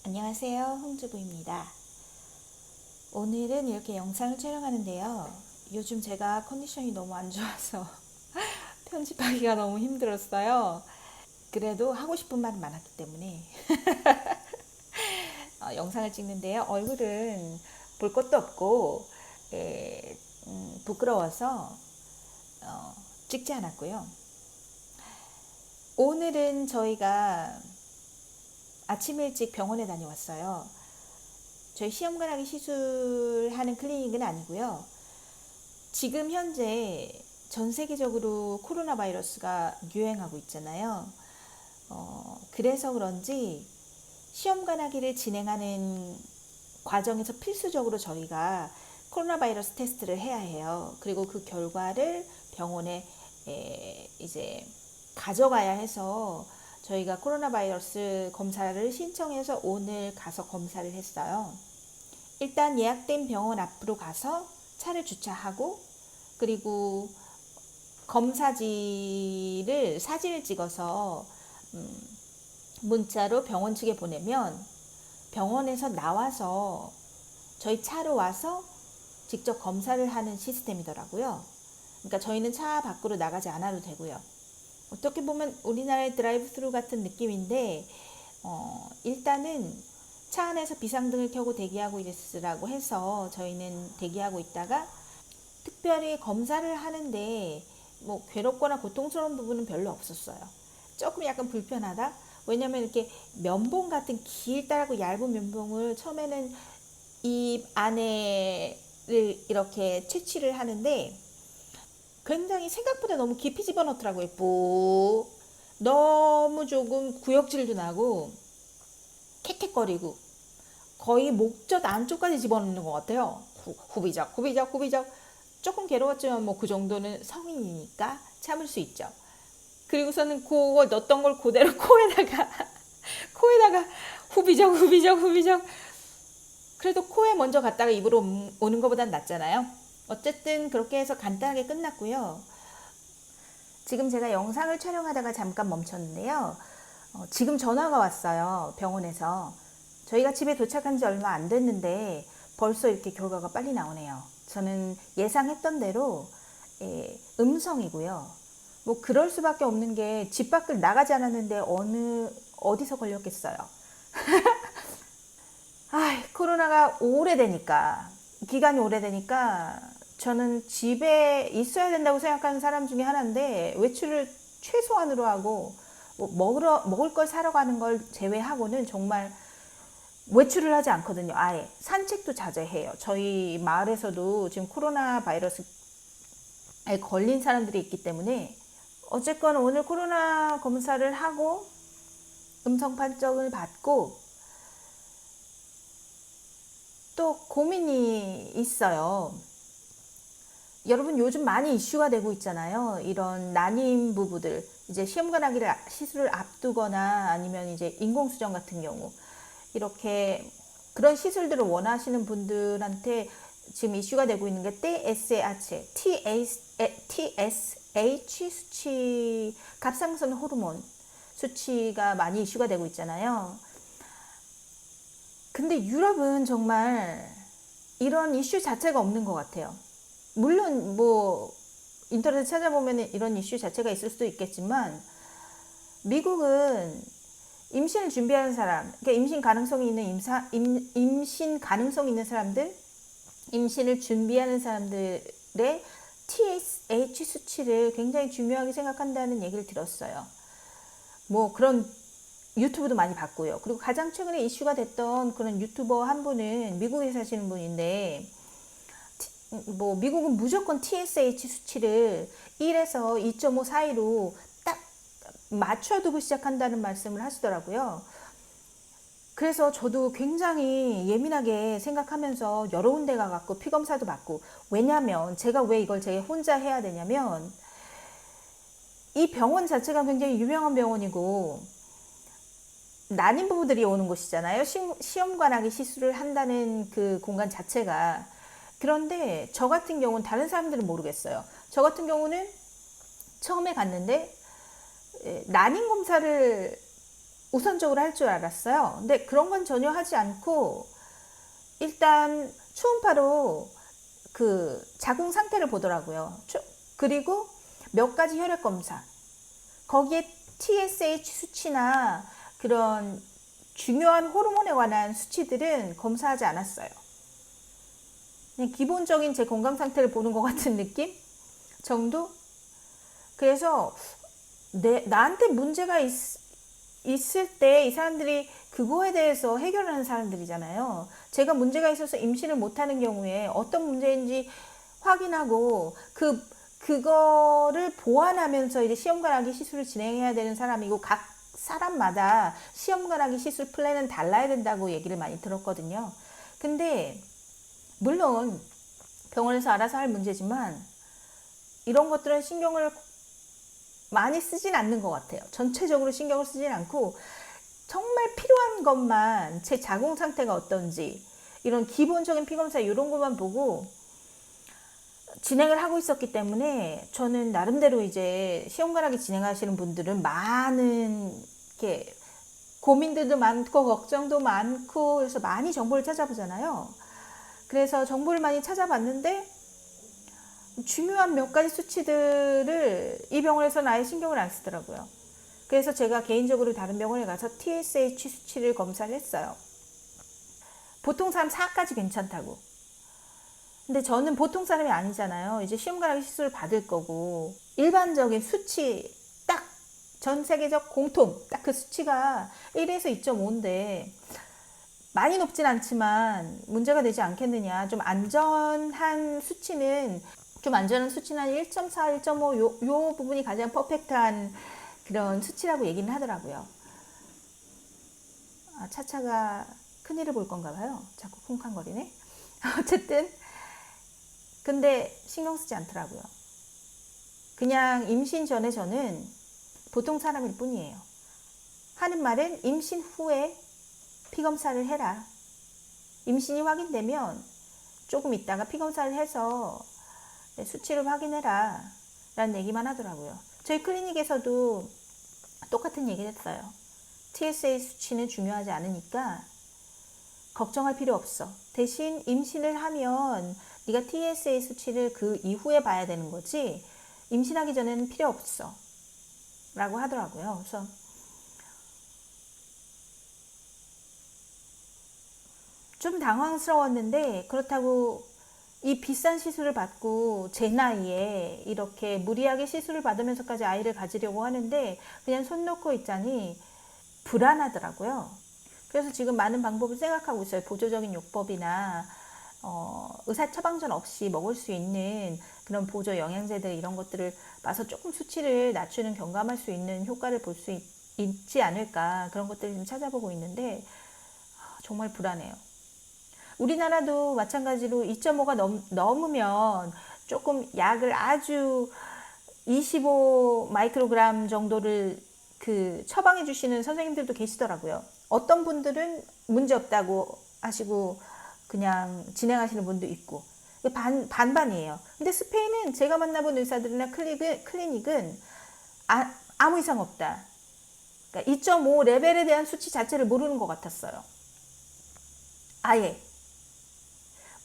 안녕하세요, 홍주부입니다. 오늘은 이렇게 영상을 촬영하는데요. 요즘 제가 컨디션이 너무 안 좋아서 편집하기가 너무 힘들었어요. 그래도 하고 싶은 말은 많았기 때문에 영상을 찍는데요. 얼굴은 볼 것도 없고 부끄러워서 찍지 않았고요. 오늘은 저희가 아침 일찍 병원에 다녀왔어요. 저희 시험관하기 시술하는 클리닉은 아니고요. 지금 현재 전 세계적으로 코로나 바이러스가 유행하고 있잖아요. 그래서 그런지 시험관하기를 진행하는 과정에서 필수적으로 저희가 코로나 바이러스 테스트를 해야 해요. 그리고 그 결과를 병원에 이제 가져가야 해서 저희가 코로나 바이러스 검사를 신청해서 오늘 가서 검사를 했어요. 일단 예약된 병원 앞으로 가서 차를 주차하고 그리고 검사지를 사진을 찍어서 문자로 병원 측에 보내면 병원에서 나와서 저희 차로 와서 직접 검사를 하는 시스템이더라고요. 그러니까 저희는 차 밖으로 나가지 않아도 되고요. 어떻게 보면 우리나라의 드라이브 스루 같은 느낌인데 일단은 차 안에서 비상등을 켜고 대기하고 있으라고 해서 저희는 대기하고 있다가 특별히 검사를 하는데 뭐 괴롭거나 고통스러운 부분은 별로 없었어요. 조금 약간 불편하다? 왜냐면 이렇게 면봉 같은 길다랗고 얇은 면봉을 처음에는 입 안에를 이렇게 채취를 하는데 굉장히 생각보다 너무 깊이 집어넣더라고요. 뿌 너무 조금 구역질도 나고 캑캑거리고 거의 목젖 안쪽까지 집어넣는 것 같아요. 후비적 후비적 후비적 조금 괴로웠지만 뭐 그 정도는 성인이니까 참을 수 있죠. 그리고서는 그거 넣었던 걸 그대로 코에다가 후비적 후비적 후비적 그래도 코에 먼저 갔다가 입으로 오는 것보단 낫잖아요. 어쨌든 그렇게 해서 간단하게 끝났고요. 지금 제가 영상을 촬영하다가 잠깐 멈췄는데요. 지금 전화가 왔어요. 병원에서. 저희가 집에 도착한 지 얼마 안 됐는데 벌써 이렇게 결과가 빨리 나오네요. 저는 예상했던 대로 음성이고요. 뭐 그럴 수밖에 없는 게 집 밖을 나가지 않았는데 어디서 걸렸겠어요. 코로나가 기간이 오래되니까 저는 집에 있어야 된다고 생각하는 사람 중에 하나인데 외출을 최소한으로 하고 뭐 먹을 걸 사러 가는 걸 제외하고는 정말 외출을 하지 않거든요. 아예 산책도 자제해요. 저희 마을에서도 지금 코로나 바이러스에 걸린 사람들이 있기 때문에 어쨌건 오늘 코로나 검사를 하고 음성 판정을 받고 또 고민이 있어요. 여러분 요즘 많이 이슈가 되고 있잖아요. 이런 난임 부부들 이제 시험관하기를 시술을 앞두거나 아니면 이제 인공수정 같은 경우 이렇게 그런 시술들을 원하시는 분들한테 지금 이슈가 되고 있는 게 TSH 수치 갑상선 호르몬 수치가 많이 이슈가 되고 있잖아요. 근데 유럽은 정말 이런 이슈 자체가 없는 것 같아요. 물론 뭐 인터넷에 찾아보면 이런 이슈 자체가 있을 수도 있겠지만 미국은 임신을 준비하는 사람, 그러니까 임신 가능성이 있는 사람들, 임신을 준비하는 사람들의 TSH 수치를 굉장히 중요하게 생각한다는 얘기를 들었어요. 뭐 그런 유튜브도 많이 봤고요. 그리고 가장 최근에 이슈가 됐던 그런 유튜버 한 분은 미국에 사시는 분인데 뭐 미국은 무조건 TSH 수치를 1에서 2.5 사이로 딱 맞춰두고 시작한다는 말씀을 하시더라고요. 그래서 저도 굉장히 예민하게 생각하면서 여러 군데 가갖고 피검사도 받고 왜냐면 제가 왜 이걸 제 혼자 해야 되냐면 이 병원 자체가 굉장히 유명한 병원이고 난임 부부들이 오는 곳이잖아요. 시험관하기 시술을 한다는 그 공간 자체가. 그런데 저 같은 경우는 다른 사람들은 모르겠어요. 저 같은 경우는 처음에 갔는데 난임 검사를 우선적으로 할 줄 알았어요. 근데 그런 건 전혀 하지 않고 일단 초음파로 그 자궁 상태를 보더라고요. 그리고 몇 가지 혈액 검사, 거기에 TSH 수치나 그런 중요한 호르몬에 관한 수치들은 검사하지 않았어요. 그냥 기본적인 제 건강 상태를 보는 것 같은 느낌 정도? 그래서 나한테 문제가 있을 때 이 사람들이 그거에 대해서 해결하는 사람들이잖아요. 제가 문제가 있어서 임신을 못하는 경우에 어떤 문제인지 확인하고 그거를 보완하면서 이제 시험관하기 시술을 진행해야 되는 사람이고, 각 사람마다 시험관하기 시술 플랜은 달라야 된다고 얘기를 많이 들었거든요. 근데 물론 병원에서 알아서 할 문제지만 이런 것들은 신경을 많이 쓰진 않는 것 같아요. 전체적으로 신경을 쓰진 않고 정말 필요한 것만, 제 자궁 상태가 어떤지, 이런 기본적인 피검사 이런 것만 보고 진행을 하고 있었기 때문에, 저는 나름대로 이제 시험관하기 진행하시는 분들은 많은 이렇게 고민들도 많고 걱정도 많고 그래서 많이 정보를 찾아보잖아요. 그래서 정보를 많이 찾아봤는데 중요한 몇 가지 수치들을 이 병원에서는 아예 신경을 안 쓰더라고요. 그래서 제가 개인적으로 다른 병원에 가서 TSH 수치를 검사를 했어요. 보통 사람 4까지 괜찮다고. 근데 저는 보통 사람이 아니잖아요. 이제 시험관하기 시술을 받을 거고, 일반적인 수치 딱 전 세계적 공통 딱 그 수치가 1에서 2.5인데 많이 높진 않지만 문제가 되지 않겠느냐. 좀 안전한 수치는 한 1.4, 1.5 요 부분이 가장 퍼펙트한 그런 수치라고 얘기는 하더라고요. 차차가 큰일을 볼 건가 봐요. 자꾸 쿵쾅거리네. 어쨌든 근데 신경 쓰지 않더라고요. 그냥 임신 전에 저는 보통 사람일 뿐이에요. 하는 말은 임신 후에 피검사를 해라. 임신이 확인되면 조금 있다가 피검사를 해서 수치를 확인해라 라는 얘기만 하더라고요. 저희 클리닉에서도 똑같은 얘기를 했어요. TSH 수치는 중요하지 않으니까 걱정할 필요 없어. 대신 임신을 하면 네가 TSH 수치를 그 이후에 봐야 되는 거지 임신하기 전에는 필요 없어 라고 하더라고요. 그래서 좀 당황스러웠는데, 그렇다고 이 비싼 시술을 받고 제 나이에 이렇게 무리하게 시술을 받으면서까지 아이를 가지려고 하는데 그냥 손 놓고 있자니 불안하더라고요. 그래서 지금 많은 방법을 생각하고 있어요. 보조적인 요법이나 의사 처방전 없이 먹을 수 있는 그런 보조 영양제들, 이런 것들을 봐서 조금 수치를 낮추는, 경감할 수 있는 효과를 볼 수 있지 않을까, 그런 것들을 좀 찾아보고 있는데 정말 불안해요. 우리나라도 마찬가지로 2.5가 넘으면 조금 약을 아주 25 마이크로그램 정도를 처방해 주시는 선생님들도 계시더라고요. 어떤 분들은 문제 없다고 하시고 그냥 진행하시는 분도 있고, 반반이에요. 근데 스페인은 제가 만나본 의사들이나 클리닉은 아무 이상 없다. 그러니까 2.5 레벨에 대한 수치 자체를 모르는 것 같았어요. 아예.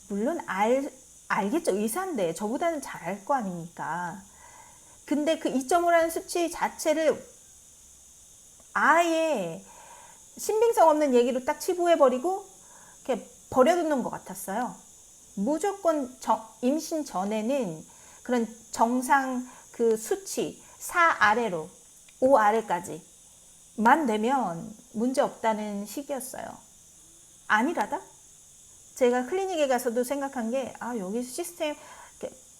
물론 알겠죠. 의사인데 저보다는 잘 알 거 아닙니까. 근데 그 2.5라는 수치 자체를 아예 신빙성 없는 얘기로 딱 치부해버리고 이렇게 버려두는 것 같았어요. 무조건 임신 전에는 그런 정상 그 수치 4 아래로 5 아래까지만 되면 문제 없다는 식이었어요. 아니라다? 제가 클리닉에 가서도 생각한 게, 여기 시스템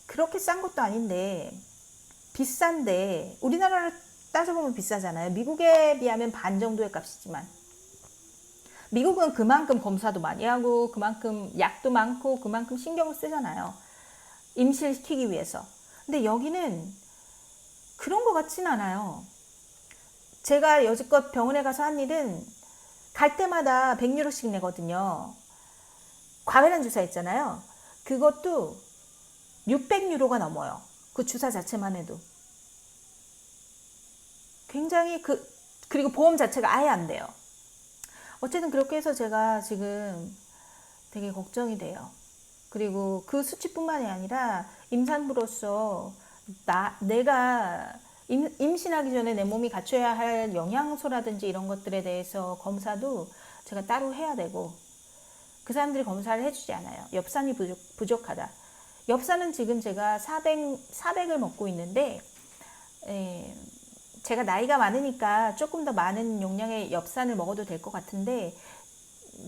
그렇게 싼 것도 아닌데 비싼데, 우리나라를 따져보면 비싸잖아요. 미국에 비하면 반 정도의 값이지만 미국은 그만큼 검사도 많이 하고 그만큼 약도 많고 그만큼 신경을 쓰잖아요. 임신을 시키기 위해서. 근데 여기는 그런 것 같진 않아요. 제가 여지껏 병원에 가서 한 일은 갈 때마다 100유로씩 내거든요. 과회란 주사 있잖아요. 그것도 600유로가 넘어요. 그 주사 자체만 해도. 굉장히 그리고 보험 자체가 아예 안 돼요. 어쨌든 그렇게 해서 제가 지금 되게 걱정이 돼요. 그리고 그 수치뿐만이 아니라 임산부로서 내가 임신하기 전에 내 몸이 갖춰야 할 영양소라든지 이런 것들에 대해서 검사도 제가 따로 해야 되고, 그 사람들이 검사를 해주지 않아요. 엽산이 부족하다. 엽산은 지금 제가 400을 먹고 있는데, 제가 나이가 많으니까 조금 더 많은 용량의 엽산을 먹어도 될 것 같은데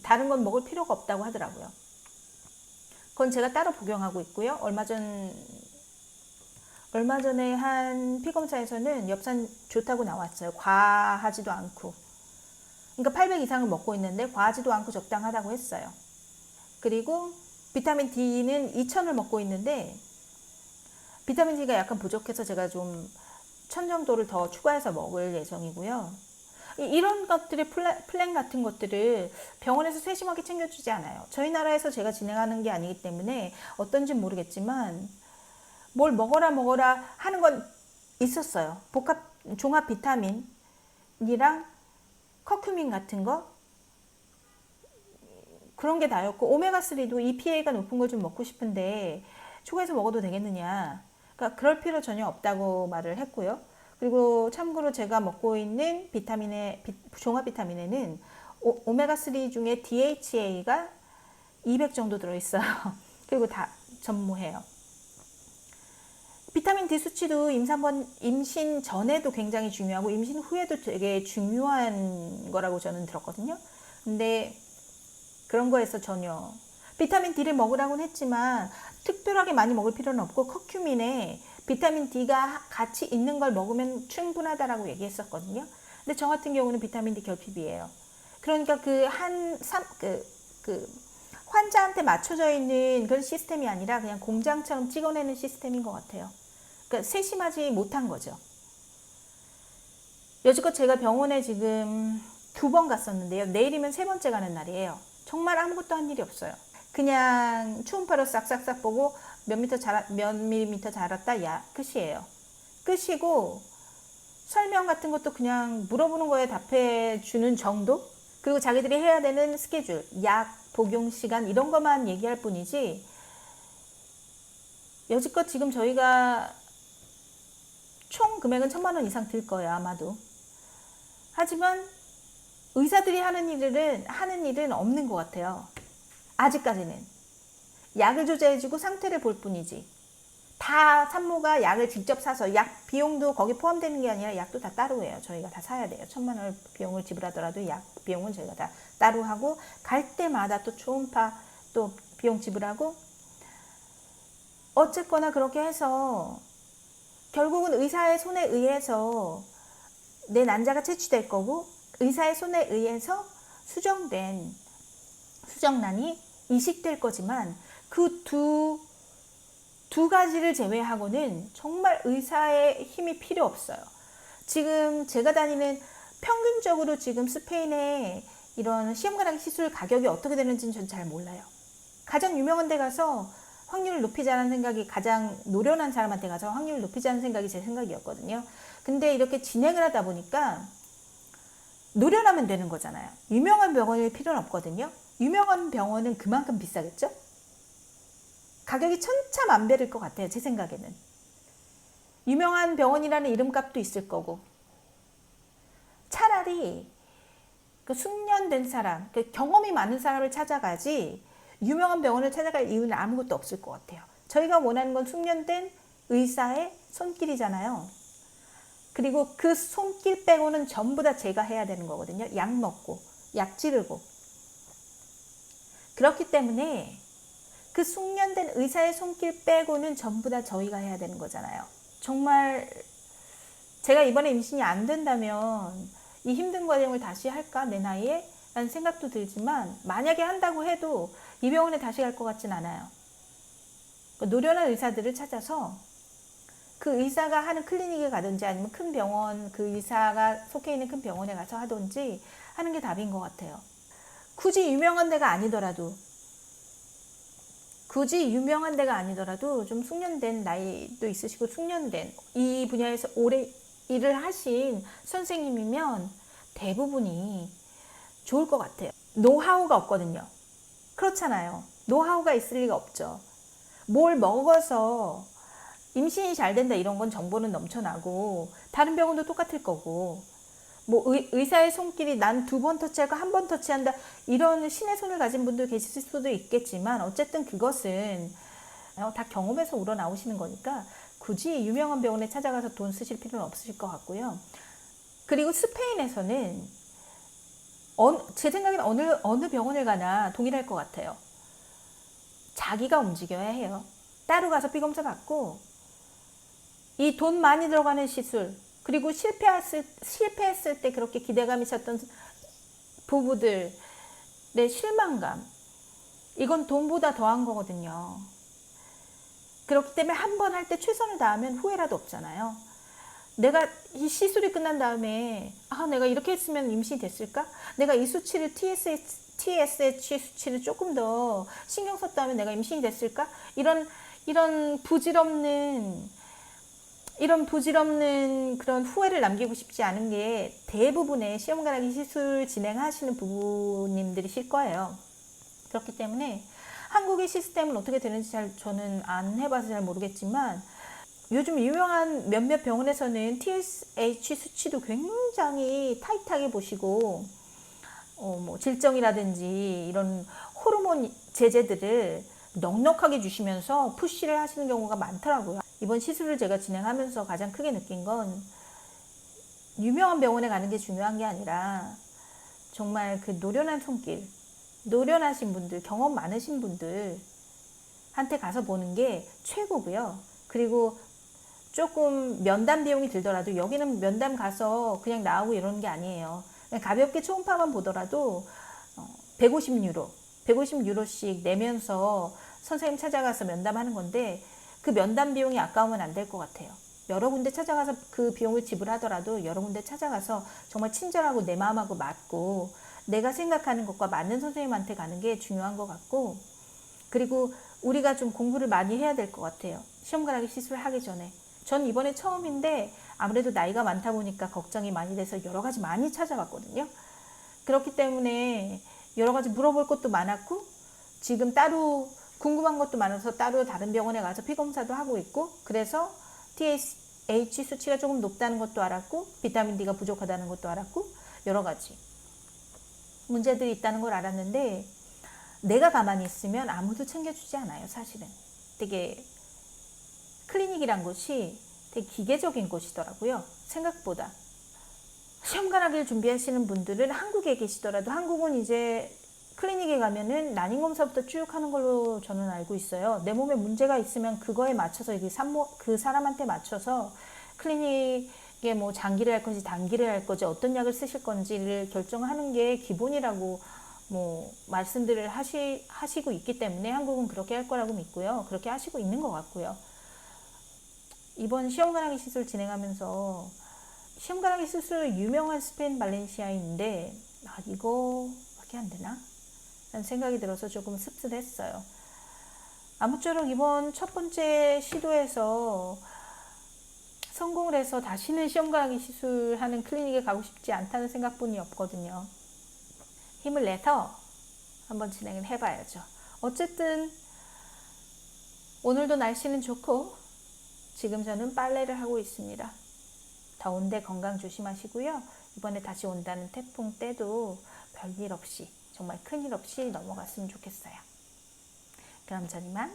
다른 건 먹을 필요가 없다고 하더라고요. 그건 제가 따로 복용하고 있고요. 얼마 전에 한 피검사에서는 엽산 좋다고 나왔어요. 과하지도 않고. 그러니까 800 이상을 먹고 있는데 과하지도 않고 적당하다고 했어요. 그리고 비타민 D는 2000을 먹고 있는데 비타민 D가 약간 부족해서 제가 좀 1000 정도를 더 추가해서 먹을 예정이고요. 이런 것들의 플랜 같은 것들을 병원에서 세심하게 챙겨주지 않아요. 저희 나라에서 제가 진행하는 게 아니기 때문에 어떤지 모르겠지만 뭘 먹어라 하는 건 있었어요. 종합 비타민이랑 커큐민 같은 거 그런 게 다였고, 오메가3도 EPA가 높은 걸 좀 먹고 싶은데 추가해서 먹어도 되겠느냐. 그러니까 그럴 필요 전혀 없다고 말을 했고요. 그리고 참고로 제가 먹고 있는 종합 비타민에는 오메가3 중에 DHA가 200 정도 들어있어요. 그리고 다 전무해요. 비타민 D 수치도 임신 전에도 굉장히 중요하고 임신 후에도 되게 중요한 거라고 저는 들었거든요. 근데 그런 거에서 전혀 비타민 D를 먹으라고는 했지만 특별하게 많이 먹을 필요는 없고 커큐민에 비타민 D가 같이 있는 걸 먹으면 충분하다라고 얘기했었거든요. 근데 저 같은 경우는 비타민 D 결핍이에요. 그러니까 환자한테 맞춰져 있는 그런 시스템이 아니라 그냥 공장처럼 찍어내는 시스템인 것 같아요. 그러니까 세심하지 못한 거죠. 여지껏 제가 병원에 지금 2번 갔었는데요. 내일이면 3번째 가는 날이에요. 정말 아무것도 한 일이 없어요. 그냥 초음파로 싹싹싹 보고 몇 밀리미터 자랐다, 야, 끝이에요. 끝이고 설명 같은 것도 그냥 물어보는 거에 답해 주는 정도? 그리고 자기들이 해야 되는 스케줄, 약, 복용 시간 이런 것만 얘기할 뿐이지, 여지껏 지금 저희가 총 금액은 1000만 원 이상 들 거예요, 아마도. 하지만 의사들이 하는 일은 없는 것 같아요. 아직까지는. 약을 조제해주고 상태를 볼 뿐이지. 다 산모가 약을 직접 사서 약 비용도 거기 포함되는 게 아니라 약도 다 따로 해요. 저희가 다 사야 돼요. 1000만 원 비용을 지불하더라도 약 비용은 저희가 다 따로 하고, 갈 때마다 또 초음파 또 비용 지불하고, 어쨌거나 그렇게 해서 결국은 의사의 손에 의해서 내 난자가 채취될 거고, 의사의 손에 의해서 수정란이 이식될 거지만 그 두 가지를 제외하고는 정말 의사의 힘이 필요 없어요. 지금 제가 다니는 평균적으로 지금 스페인의 이런 시험관하기 시술 가격이 어떻게 되는지는 전 잘 몰라요. 가장 유명한 데 가서 확률을 높이자는 생각이, 가장 노련한 사람한테 가서 확률을 높이자는 생각이 제 생각이었거든요. 근데 이렇게 진행을 하다 보니까 노련하면 되는 거잖아요. 유명한 병원일 필요는 없거든요. 유명한 병원은 그만큼 비싸겠죠? 가격이 천차만별일 것 같아요, 제 생각에는. 유명한 병원이라는 이름값도 있을 거고, 차라리 그 숙련된 사람, 그 경험이 많은 사람을 찾아가지 유명한 병원을 찾아갈 이유는 아무것도 없을 것 같아요. 저희가 원하는 건 숙련된 의사의 손길이잖아요. 그리고 그 손길 빼고는 전부 다 제가 해야 되는 거거든요. 약 먹고, 약 지르고. 그렇기 때문에 그 숙련된 의사의 손길 빼고는 전부 다 저희가 해야 되는 거잖아요. 정말 제가 이번에 임신이 안 된다면 이 힘든 과정을 다시 할까, 내 나이에? 라는 생각도 들지만, 만약에 한다고 해도 이 병원에 다시 갈 것 같진 않아요. 노련한 의사들을 찾아서 그 의사가 하는 클리닉에 가든지 아니면 큰 병원, 그 의사가 속해 있는 큰 병원에 가서 하든지 하는 게 답인 것 같아요. 굳이 유명한 데가 아니더라도 좀 숙련된, 나이도 있으시고 숙련된 이 분야에서 오래 일을 하신 선생님이면 대부분이 좋을 것 같아요. 노하우가 없거든요. 그렇잖아요. 노하우가 있을 리가 없죠. 뭘 먹어서 임신이 잘 된다 이런 건 정보는 넘쳐나고 다른 병원도 똑같을 거고 뭐 의사의 손길이 난 2번 터치하고 1번 터치한다 이런 신의 손을 가진 분도 계실 수도 있겠지만 어쨌든 그것은 다 경험에서 우러나오시는 거니까 굳이 유명한 병원에 찾아가서 돈 쓰실 필요는 없으실 것 같고요. 그리고 스페인에서는 제 생각에는 어느 병원을 가나 동일할 것 같아요. 자기가 움직여야 해요. 따로 가서 피검사 받고 이 돈 많이 들어가는 시술 그리고 실패했을 때 그렇게 기대감이 있었던 부부들의 실망감 이건 돈보다 더한 거거든요. 그렇기 때문에 한 번 할 때 최선을 다하면 후회라도 없잖아요. 내가 이 시술이 끝난 다음에 내가 이렇게 했으면 임신이 됐을까? 내가 이 수치를 TSH 수치를 조금 더 신경 썼다면 내가 임신이 됐을까? 이런 부질없는 그런 후회를 남기고 싶지 않은 게 대부분의 시험관하기 시술 진행하시는 부부님들이실 거예요. 그렇기 때문에 한국의 시스템은 어떻게 되는지 저는 안 해봐서 잘 모르겠지만 요즘 유명한 몇몇 병원에서는 TSH 수치도 굉장히 타이트하게 보시고 뭐 질정이라든지 이런 호르몬 제제들을 넉넉하게 주시면서 푸시를 하시는 경우가 많더라고요. 이번 시술을 제가 진행하면서 가장 크게 느낀 건 유명한 병원에 가는 게 중요한 게 아니라 정말 그 노련한 손길, 노련하신 분들, 경험 많으신 분들한테 가서 보는 게 최고고요. 그리고 조금 면담 비용이 들더라도 여기는 면담 가서 그냥 나오고 이러는 게 아니에요. 그냥 가볍게 초음파만 보더라도 150유로씩 내면서 선생님 찾아가서 면담하는 건데 그 면담 비용이 아까우면 안 될 것 같아요. 여러 군데 찾아가서 그 비용을 지불하더라도 여러 군데 찾아가서 정말 친절하고 내 마음하고 맞고 내가 생각하는 것과 맞는 선생님한테 가는 게 중요한 것 같고 그리고 우리가 좀 공부를 많이 해야 될 것 같아요. 시험관하기 시술을 하기 전에. 전 이번에 처음인데 아무래도 나이가 많다 보니까 걱정이 많이 돼서 여러 가지 많이 찾아봤거든요. 그렇기 때문에 여러 가지 물어볼 것도 많았고 지금 따로 궁금한 것도 많아서 따로 다른 병원에 가서 피검사도 하고 있고 그래서 TSH 수치가 조금 높다는 것도 알았고 비타민 D가 부족하다는 것도 알았고 여러 가지 문제들이 있다는 걸 알았는데 내가 가만히 있으면 아무도 챙겨주지 않아요. 사실은 되게 클리닉이란 곳이 되게 기계적인 곳이더라고요. 생각보다. 시험관하기를 준비하시는 분들은 한국에 계시더라도 한국은 이제 클리닉에 가면은 난임 검사부터 쭉 하는 걸로 저는 알고 있어요. 내 몸에 문제가 있으면 그거에 맞춰서 그 사람한테 맞춰서 클리닉에 뭐 장기를 할 건지 단기를 할 건지 어떤 약을 쓰실 건지를 결정하는 게 기본이라고 뭐 말씀들을 하시고 있기 때문에 한국은 그렇게 할 거라고 믿고요. 그렇게 하시고 있는 것 같고요. 이번 시험관하기 시술 진행하면서 시험관하기 시술 유명한 스페인 발렌시아인데 이거밖에 안 되나? 라는 생각이 들어서 조금 씁쓸했어요. 아무쪼록 이번 첫 번째 시도에서 성공을 해서 다시는 시험관하기 시술하는 클리닉에 가고 싶지 않다는 생각뿐이 없거든요. 힘을 내서 한번 진행을 해봐야죠. 어쨌든 오늘도 날씨는 좋고 지금 저는 빨래를 하고 있습니다. 더운데 건강 조심하시고요. 이번에 다시 온다는 태풍 때도 별일 없이 정말 큰일 없이 넘어갔으면 좋겠어요. 그럼 전 이만